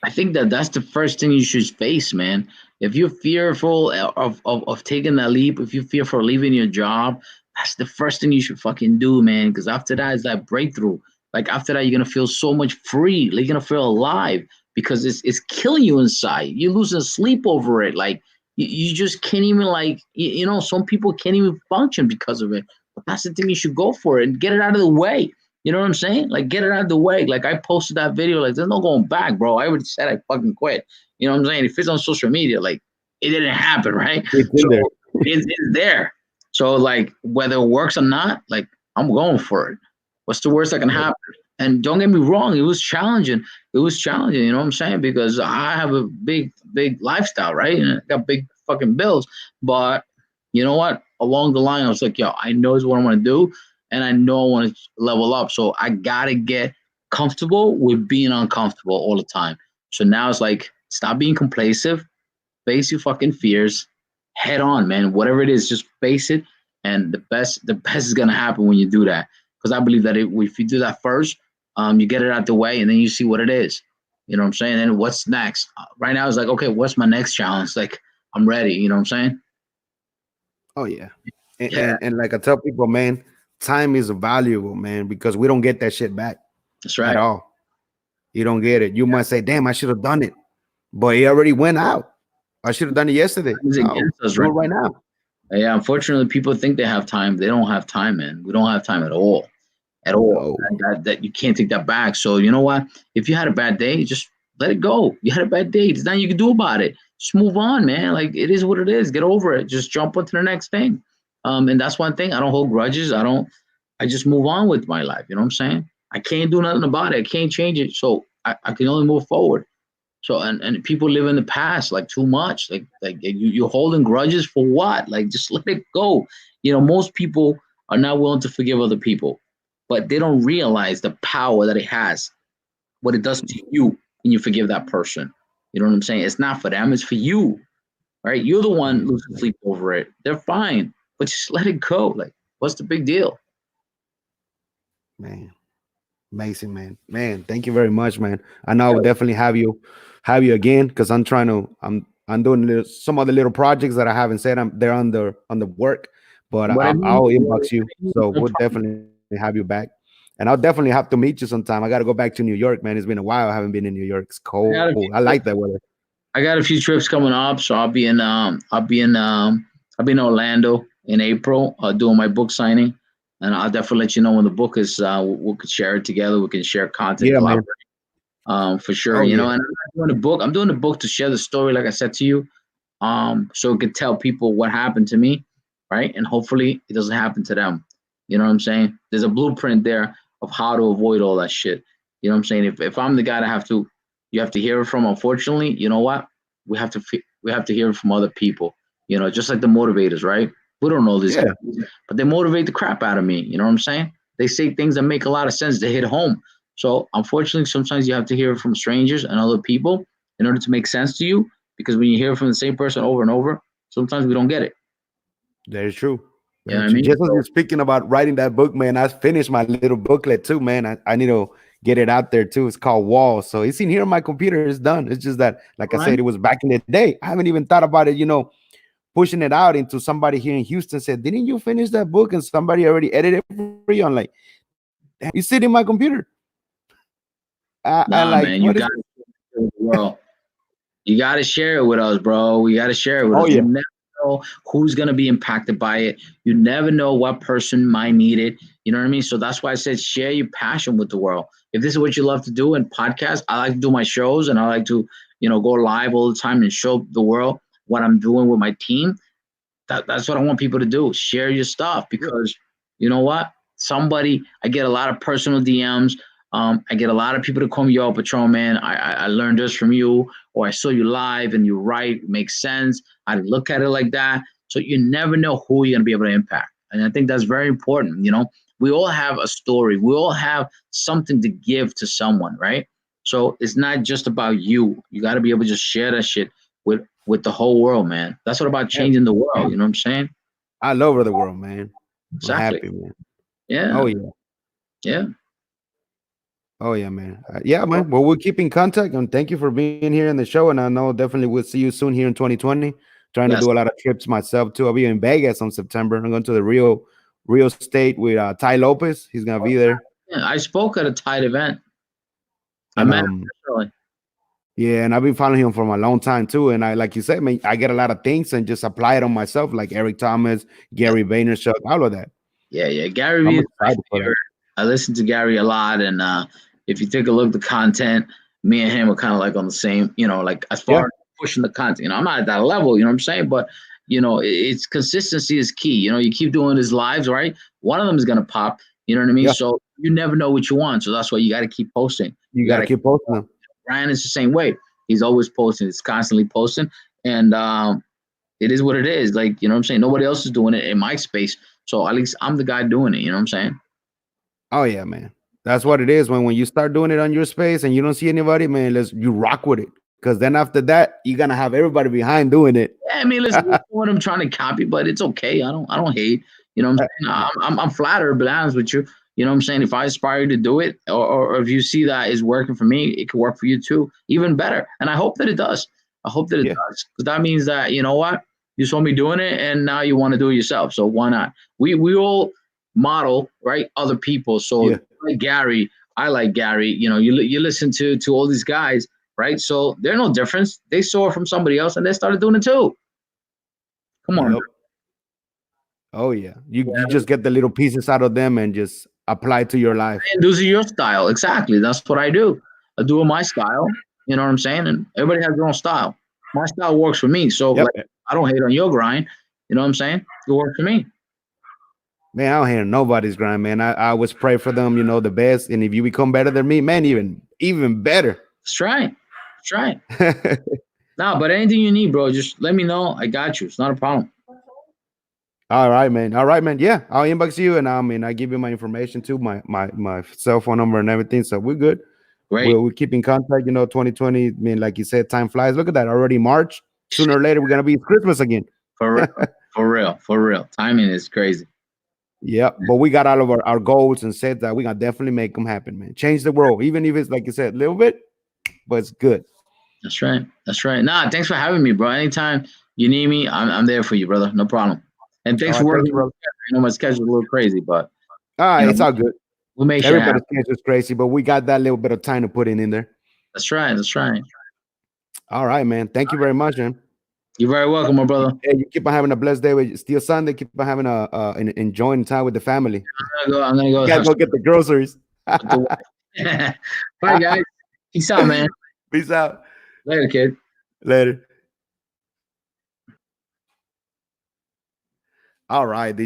I think that that's the first thing you should face, man. If you're fearful of taking that leap, if you're fearful of leaving your job, that's the first thing you should fucking do, man. Because after that is that breakthrough. Like after that, you're gonna feel so much free. Like, you're gonna feel alive because it's killing you inside. You're losing sleep over it. Like you just can't even like some people can't even function because of it. But that's the thing, you should go for it and get it out of the way. You know what I'm saying? Like, get it out of the way. Like, I posted that video. Like, there's no going back, bro. I already said I fucking quit. You know what I'm saying? If it's on social media, like, it didn't happen, right? It's in So there. it's there. So, like, whether it works or not, like, I'm going for it. What's the worst that can happen? And don't get me wrong, it was challenging. It was challenging, you know what I'm saying? Because I have a big lifestyle, right? And I got big fucking bills. But you know what? Along the line, I was like, yo, I know this is what I want to do. and I know I want to level up. So I gotta get comfortable with being uncomfortable all the time. So now it's like stop being complacent, face your fucking fears, head on, man. Whatever it is, just face it, and the best is gonna happen when you do that. Because I believe that if you do that first, you get it out the way, and then you see what it is. You know what I'm saying? And what's next? Right now, it's like, okay, what's my next challenge? Like, I'm ready. You know what I'm saying? Oh yeah. And, Yeah, and like I tell people, man, time is valuable, man, because we don't get that shit back that's at right. all. You don't get it. You might say, "Damn, I should have done it," but it already went out. I should have done it yesterday. Time is No, against us do it right right now. now. Yeah, unfortunately, people think they have time. They don't have time, man. We don't have time at all. At all. No. That you can't take that back. So you know what? If you had a bad day, just let it go. You had a bad day. There's nothing you can do about it. Just move on, man. Like it is what it is. Get over it. Just jump onto the next thing. And that's one thing. I don't hold grudges. I don't. I just move on with my life. You know what I'm saying? I can't do nothing about it. I can't change it. So I can only move forward. So and people live in the past like too much. Like you're holding grudges for what? Like just let it go. Most people are not willing to forgive other people, but they don't realize the power that it has, what it does to you when you forgive that person. You know what I'm saying? It's not for them, it's for you. Right? You're the one Mm, losing sleep over it. They're fine, but just let it go. Like, what's the big deal? man, amazing, man. Man, thank you very much, man. I know I will definitely have you again because I'm trying to. I'm doing some other little projects that I haven't said. They're on the work, but Whatever you I'll need, inbox you. So no we'll problem. definitely have you back. And I'll definitely have to meet you sometime. I got to go back to New York, man. It's been a while. I haven't been in New York. It's I cold. got a I few like that weather. I got a few trips coming up, so I'll be in Orlando in April, doing my book signing, and I'll definitely let you know when the book is. We could share it together. We can share content, Yeah, man. collaborate, for sure. Oh yeah. And I'm not doing the book. I'm doing the book to share the story, like I said to you, so it could tell people what happened to me, right? And hopefully it doesn't happen to them. You know what I'm saying? There's a blueprint there of how to avoid all that shit. You know what I'm saying? If I'm the guy that you have to hear it from, unfortunately, you know what? We have to hear it from other people. Just like the motivators, right? We don't know these Yeah. guys, but they motivate the crap out of me. You know what I'm saying? They say things that make a lot of sense. They hit home. So unfortunately, sometimes you have to hear it from strangers and other people in order to make sense to you, because when you hear from the same person over and over, sometimes we don't get it. Very true. You know Very what I true. mean? Just as you're So, speaking about writing that book, man, I finished my little booklet too, man. I need to get it out there too. It's called Wall. So it's in here on my computer. It's done. It's just that, like I all right. said, it was back in the day. I haven't even thought about it, pushing it out into somebody here in Houston said, "Didn't you finish that book?" And somebody already edited it for you. I'm like, "Damn, you sit in my computer." I Nah, like, man, you what is got this? to share with the world. You got to share it with us, bro. We got to share it with Oh us. You yeah. never know who's going to be impacted by it. You never know what person might need it. You know what I mean? So that's why I said share your passion with the world. If this is what you love to do in podcasts, I like to do my shows and I like to, go live all the time and show the world what I'm doing with my team. That's what I want people to do. Share your stuff, Yeah. because you know what? I get a lot of personal DMs. I get a lot of people to call me, yo, Patron, man. I learned this from you, or I saw you live and you're right. It makes sense. I look at it like that. So you never know who you're going to be able to impact. And I think that's very important. We all have a story, we all have something to give to someone, right? So it's not just about you. You got to be able to just share that shit with the whole world, man. That's what about Yeah. changing the world. You know what I'm saying? I love the world, man. I'm Exactly. happy, man. Yeah. Oh yeah. Yeah. Oh yeah, man. Yeah, man. Well, we'll keep in contact, and thank you for being here in the show. And I know definitely we'll see you soon here in 2020. Trying to Yes. do a lot of trips myself too. I'll be in Vegas on September. I'm going to the Rio State with Ty Lopez. He's gonna be there, Yeah. I spoke at a Tide event. I and met him personally. yeah, and I've been following him for a long time too. And I, like you said, man, I get a lot of things and just apply it on myself, like Eric Thomas, Yeah. Gary Vaynerchuk, all of that. Yeah. Yeah. Gary I'm Vee is my excited for that. favorite. I listen to Gary a lot. And if you take a look at the content, me and him are kind of like on the same, like as Yeah, far as pushing the content, I'm not at that level, you know what I'm saying? But, it's consistency is key. You keep doing his lives, right? One of them is going to pop, you know what I mean? yeah. So you never know what you want. So that's why you got to keep posting. You You got got to to keep posting them. Ryan is the same way. He's always posting. He's constantly posting, and it is what it is. Like, you know what I'm saying? Nobody else is doing it in my space, so at least I'm the guy doing it. You know what I'm saying? Oh yeah, man. That's what it is. When you start doing it on your space and you don't see anybody, man, let's you rock with it. Because then after that, you're gonna have everybody behind doing it. Yeah, I mean, listen, what I'm trying to copy, but it's okay. I don't hate. You know what I'm saying? No. I'm flattered, but honest with you. You know what I'm saying? If I aspire you to do it, or if you see that is working for me, it could work for you too, even better. And I hope that it does. I hope that it Yeah, does, because that means that you know what, you saw me doing it, and now you want to do it yourself. So why not? We all model right other people. So yeah. like Gary, I like Gary. You know, you listen to all these guys, right? So they're no difference. They saw it from somebody else, and they started doing it too. Come on, Yep. Oh yeah. You yeah, just get the little pieces out of them and just apply it to your life. and this is your style. Exactly. That's what I do. I do it my style. You know what I'm saying? And everybody has their own style. My style works for me. So Yep. like I don't hate on your grind. You know what I'm saying? It works for me. Man, I don't hear nobody's grind, man. I always pray for them, the best. And if you become better than me, man, even better. Let's try it. Let's try it. Nah, but anything you need, bro, just let me know. I got you. It's not a problem. All right, man. All right, man. Yeah, I'll inbox you, and I give you my information too, my cell phone number and everything. So we're good. Great. We'll keep in contact. 2020. I mean, like you said, time flies. Look at that. Already March. Sooner or later, we're gonna be Christmas again. For real. For real. For real. Timing is crazy. Yeah, but we got all of our goals and said that we gonna definitely make them happen, man. Change the world, even if it's like you said, a little bit, but it's good. That's right. That's right. Nah, thanks for having me, bro. Anytime you need me, I'm there for you, brother. No problem. And All thanks for right, thank working you, with me. bro. I know my schedule's a little crazy, but All right, you know, it's all good. we'll make sure it Everybody's happens. schedule is crazy, but we got that little bit of time to put in there. That's right. That's right. All right, man. Thank you very much, man. You're very welcome, my brother. Hey, you keep on having a blessed day with Steel Sunday. Keep on having enjoying time with the family. I'm gonna You go guys have go some get the groceries. with the wife. Bye, guys. Peace out, man. Peace out. Later, kid. Later. All right.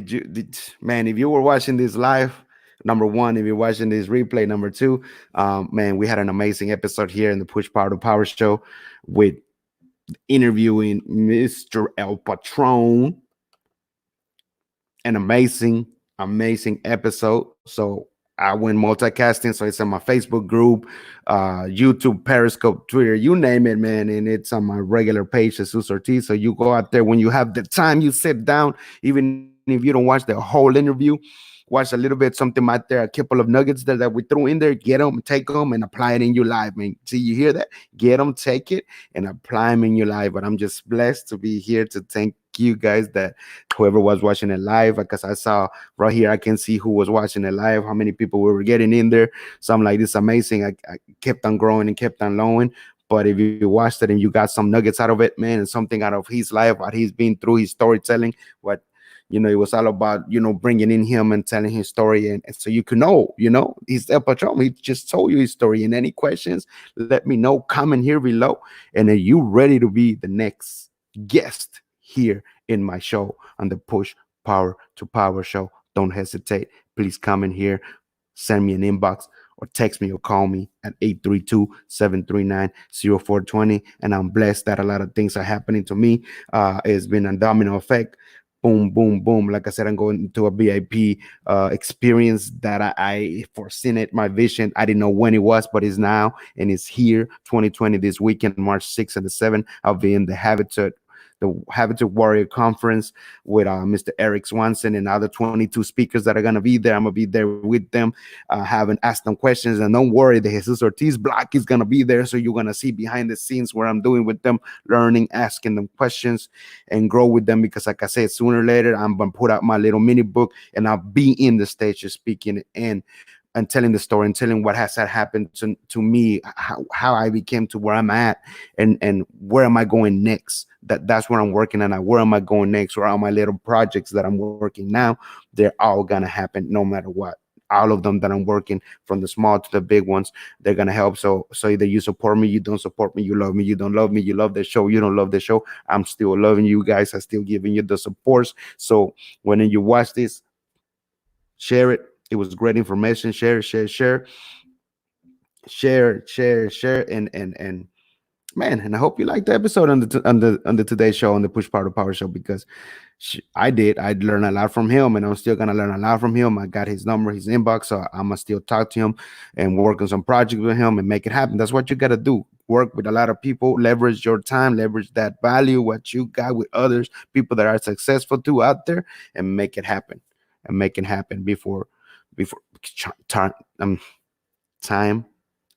Man, if you were watching this live, number one, if you're watching this replay, number two, man, we had an amazing episode here in the Push Power to Power show with interviewing Mr. El Patron. An amazing episode. So I went multicasting. So it's on my Facebook group, YouTube, Periscope, Twitter, you name it, man. And it's on my regular page, Jesus Ortiz. So you go out there when you have the time, you sit down, even if you don't watch the whole interview, watch a little bit, something out there, a couple of nuggets that we threw in there, get them, take them, and apply it in your life, man. See, you hear that? Get them, take it, and apply them in your life. But I'm just blessed to be here to thank you guys that whoever was watching it live, because I saw right here, I can see who was watching it live, how many people we were getting in there. So I'm like, this is amazing. I kept on growing and kept on growing. But if you watched it and you got some nuggets out of it, man, and something out of his life, what he's been through, his storytelling, what it was all about, bringing in him and telling his story. And so you can know, he's El Patron. He just told you his story. And any questions, let me know. Comment here below. And are you ready to be the next guest here in my show on the Push Power to Power show? Don't hesitate. Please comment here, send me an inbox, or text me or call me at 832-739-0420. And I'm blessed that a lot of things are happening to me. It's been a domino effect. Boom, boom, boom. Like I said, I'm going to a VIP experience that I foreseen it, my vision. I didn't know when it was, but it's now, and it's here, 2020, this weekend, March 6th and the 7th. I'll be in the Habitat Warrior Conference with Mr. Eric Swanson and other 22 speakers that are going to be there. I'm going to be there with them, having asked them questions. And don't worry, the Jesus Ortiz block is going to be there. So you're going to see behind the scenes where I'm doing with them, learning, asking them questions, and grow with them. Because like I said, sooner or later, I'm going to put out my little mini book, and I'll be in the stage speaking and telling the story and telling what has happened to me, how I became to where I'm at, and where am I going next. That's where I'm working on. Where am I going next? Where are my little projects that I'm working now? They're all gonna happen no matter what. All of them that I'm working, from the small to the big ones, they're gonna help. So either you support me, you don't support me, you love me, you don't love me, you love the show, you don't love the show. I'm still loving you guys. I'm still giving you the supports. So when you watch this, share it. It was great information. Share, and man, and I hope you liked the episode on the today's show, on the Push Power to Power show, because I did. I learned a lot from him, and I'm still gonna learn a lot from him. I got his number, his inbox, so I'm gonna still talk to him and work on some projects with him and make it happen. That's what you gotta do. Work with a lot of people, leverage your time, leverage that value, what you got with others, people that are successful too out there, and make it happen. And make it happen before time. Time.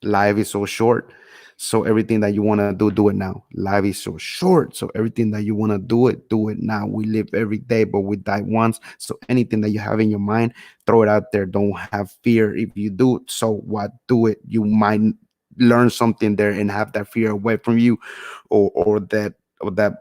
Life is so short. So everything that you want to do it now. Life is so short. So everything that you want to do it now. We live every day, but we die once. So anything that you have in your mind, throw it out there. Don't have fear. If you do, so what? Do it. You might learn something there and have that fear away from you, or that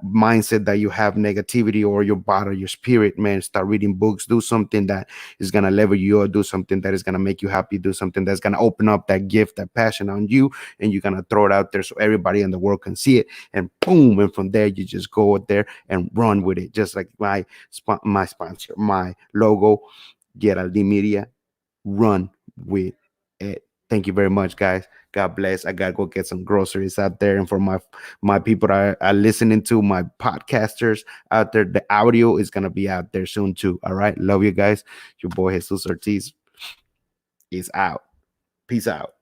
mindset that you have negativity or your body, your spirit, man. Start reading books. Do something that is gonna level you up. Do something that is gonna make you happy. Do something that's gonna open up that gift, that passion on you, and you're gonna throw it out there so everybody in the world can see it. And boom, and from there you just go out there and run with it, just like my sponsor, my logo, Yeraldy Media. Run with it. Thank you very much, guys. God bless. I gotta go get some groceries out there, and for my people that are listening to my podcasters out there, the audio is gonna be out there soon too. All right, love you guys. Your boy Jesus Ortiz is out. Peace out.